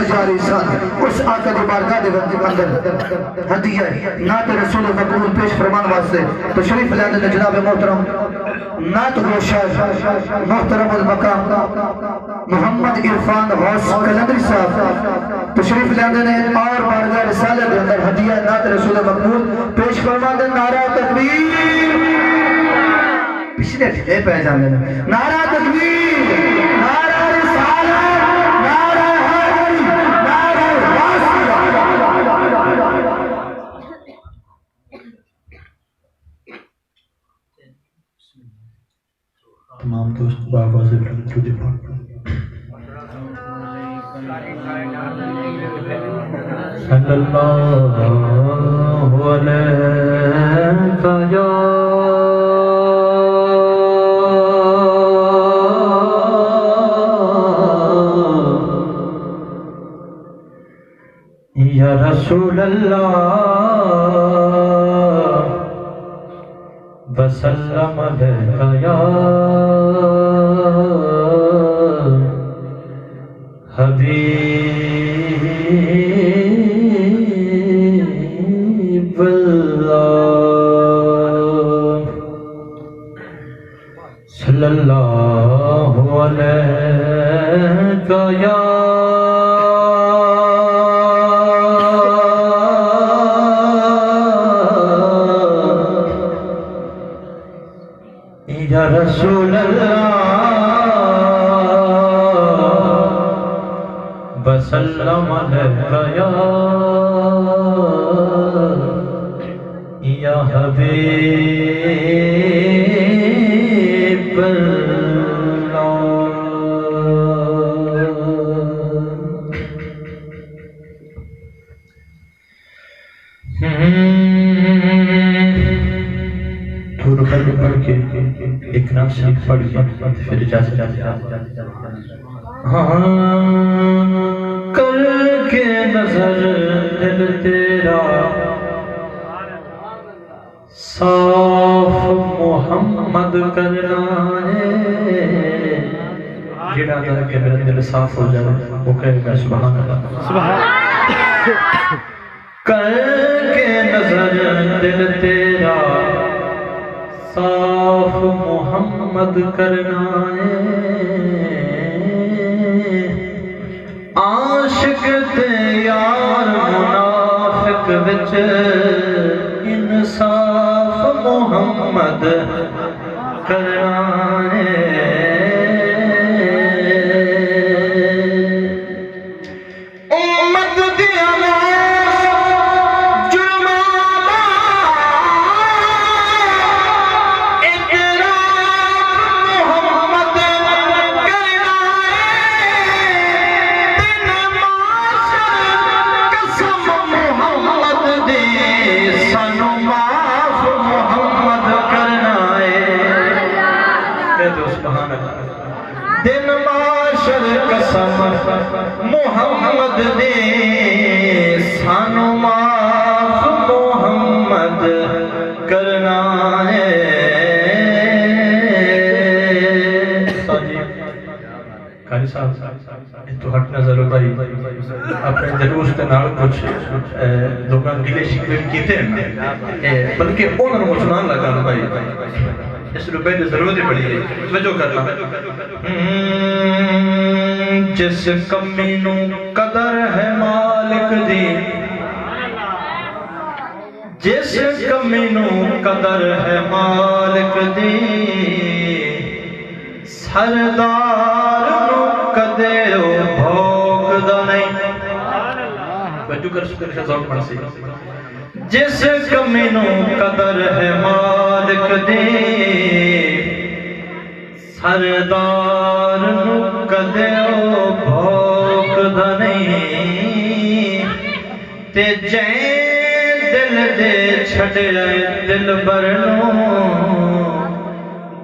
سفر جاری ساتھ اس آقا دی بارگاہ دے اندر ہدیہ نعت رسول مقبول پیش فرمان واسطے تشریف لے آتے جناب محترم نعت گوشہ محترم المقام محمد عرفان غوث کلندری صاحب تشریف لے آتے ہیں اور بارگاہ رسالہ دے اندر ہدیہ نعت رسول مقبول پیش فرمان دے نعرہ تکبیر پچھلے ٹھلے پہ جانے نعرہ تکبیر نعرہ رسالہ نعرہ حیدری نعرہ واسطہ تمام دوست بابا سے درود پاک صلی اللہ علیہ یا رسول اللہ وسلم علیہ یا حبیب اللہ صلی اللہ علیہ یا یا رسول اللہ وسلم علیہ یا حبیب اللہ تھوڑا پڑھ کے ایک نام شریف پڑھ کے پھر اجازت کر کے نظر دل تیرا صاف محمد کرنا ہے جڑا کر کے میرا دل صاف ہو جائے وہ کہے گا سبحان اللہ کر کے نظر دل تیرا صاف محمد کرنا ہے عاشق تے یار منافق وچ انصاف محمد کرنا ہے امت دیا دن معاشر قسم محمد دے سانو معاف محمد کرنا ہے قاری صاحب تو ہٹ نظر ہو بھائی اپنے جلوس کے نال کچھ لوگاں گلے شکوے کیتے ہیں بلکہ انہوں نے مسلمان لگا بھائی اس روپے کی ضرورت ہی پڑی ہے توجہ کرنا جس کمی نو قدر ہے مالک دی جس کمی نو قدر ہے مالک دی سردار نو کدے بھوک دا نہیں توجہ کر شکر ذوق پڑھ سی جس کمی نو قدر ہے مالک دی سردار نو کدے بھوک دا نہیں تے جین دل دے چھڑے دل برنو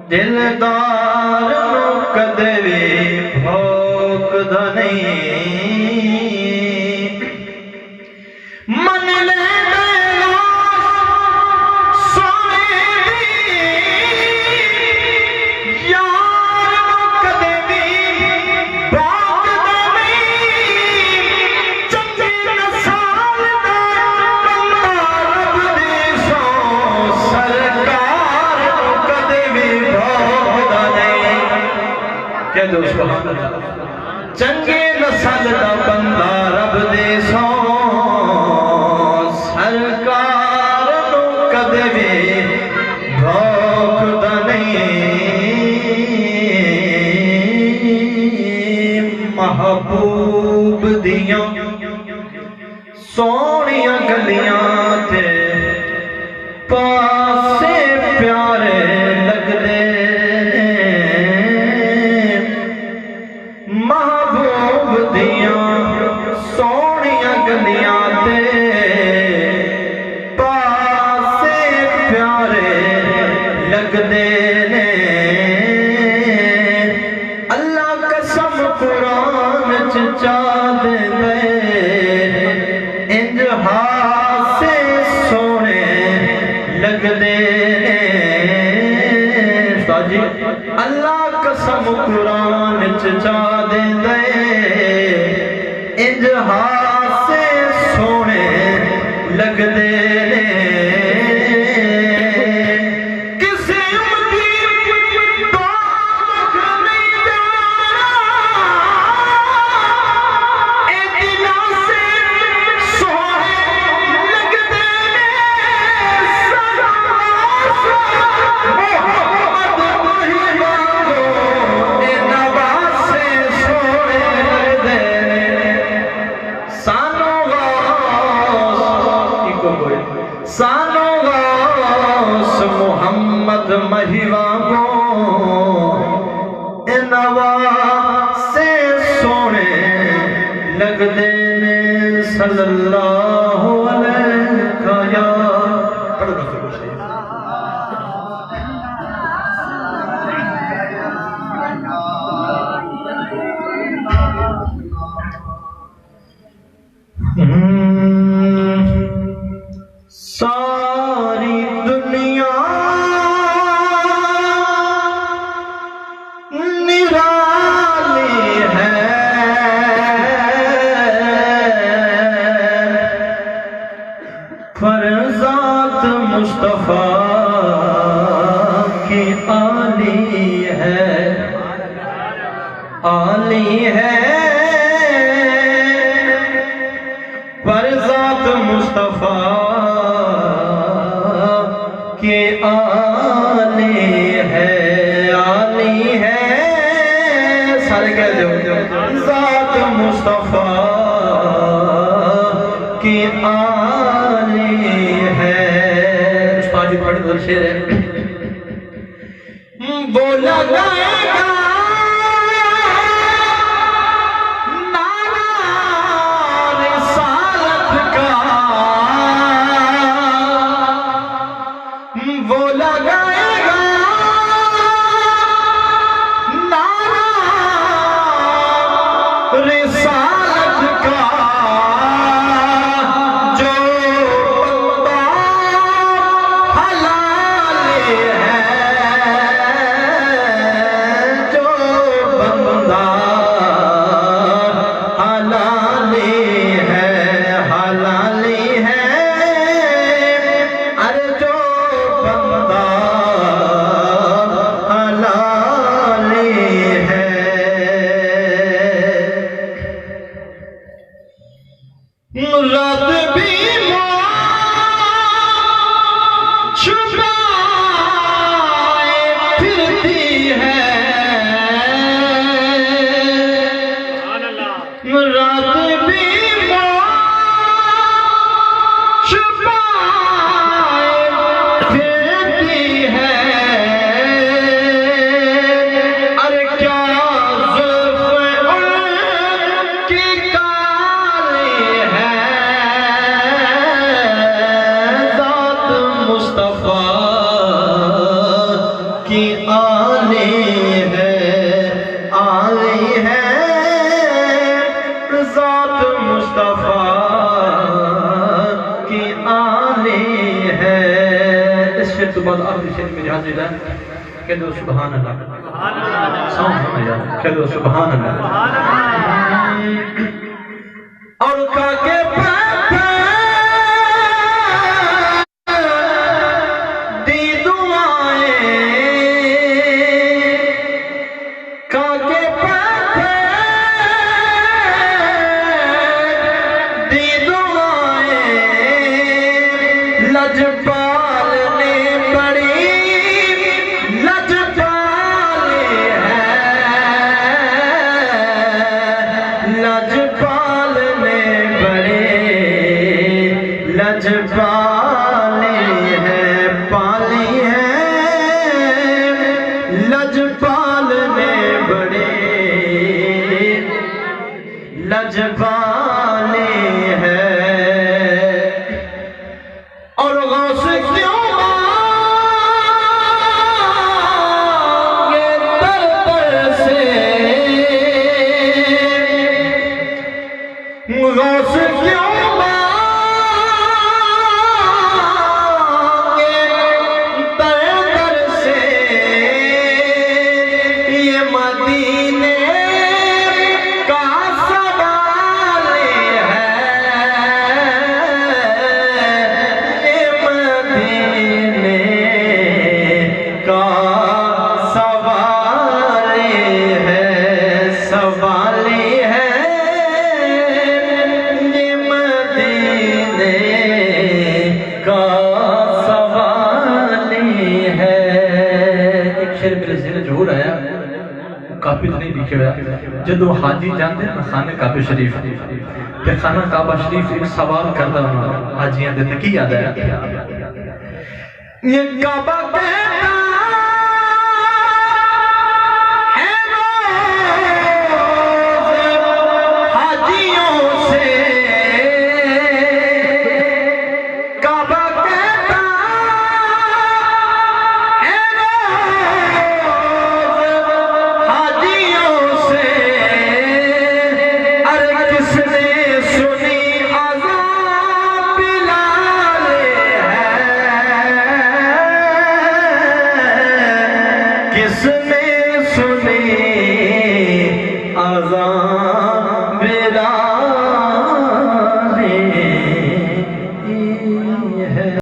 دلدار نو کدے بھی بھوک دا نہیں من لے کہہ دو سبحان اللہ چنگے نسل دا بندہ رب دے سو سرکار نو کدے وی بھوک دا نہیں محبوب دیاں سونیاں گلیاں تے پاسے پیارے لگ دے محبوب دیاں سونیاں گلیاں تے پاسے پیارے لگ دے اللہ قسم قرآن چچا دے انجہا سے سونے لگ دے اللہ قسم قرآن چچا دے انجہا سے سونے لگ دے سانو غوث محمد مہیواں کو انوا سے سونے لگ دے صلی اللہ علیہ یا پڑھو نا پھر کچھ ساری دنیا نرالی ہے پر ذات مصطفیٰ کی عالی ہے عالی ہے پر ذات مصطفیٰ کہ عالی ہے سارے کہہ دو ذات مصطفیٰ کہ عالی ہے استاد جی بڑی دور شیر ہے وہ لگائے گا وہ لگائے گا نعرہ رسالت کا جو بندہ حلال ہے جو بندہ حلال ہے حلال ہے ارے جو بندہ حلالی ہے رات بھی چھپائے پھرتی ہے رات بھی تو بعد آخری شریف میں حاضر ہے کہہ دو سبحان اللہ سبحان اللہ کہہ دو سبحان اللہ اور کہا کہ دی دعائیں کہا کہ لجپال نے بڑی لجپال ہے لجپال نے بڑے لجپال ہے پالی ہے لجپال نے بڑے لجپال ہے اور غوث کیوں مانگے در در سے غوث کیوں مانگے در در سے یہ مدینے کا سوال ہے یہ مدینے کا سوال ہے سوال ہے یہ مدینے کا سوال ہے ایک شعر میرے ذہن جو ہو رہا ہے کافی نہیں لکھے ہوئے جدو حاجی جاندے ہیں خانہ کعبہ شریف کہ خانہ کعبہ شریف ایک سوال کردہ حاجیاں دیتے کی یاد ہے یہ کعبہ کہتا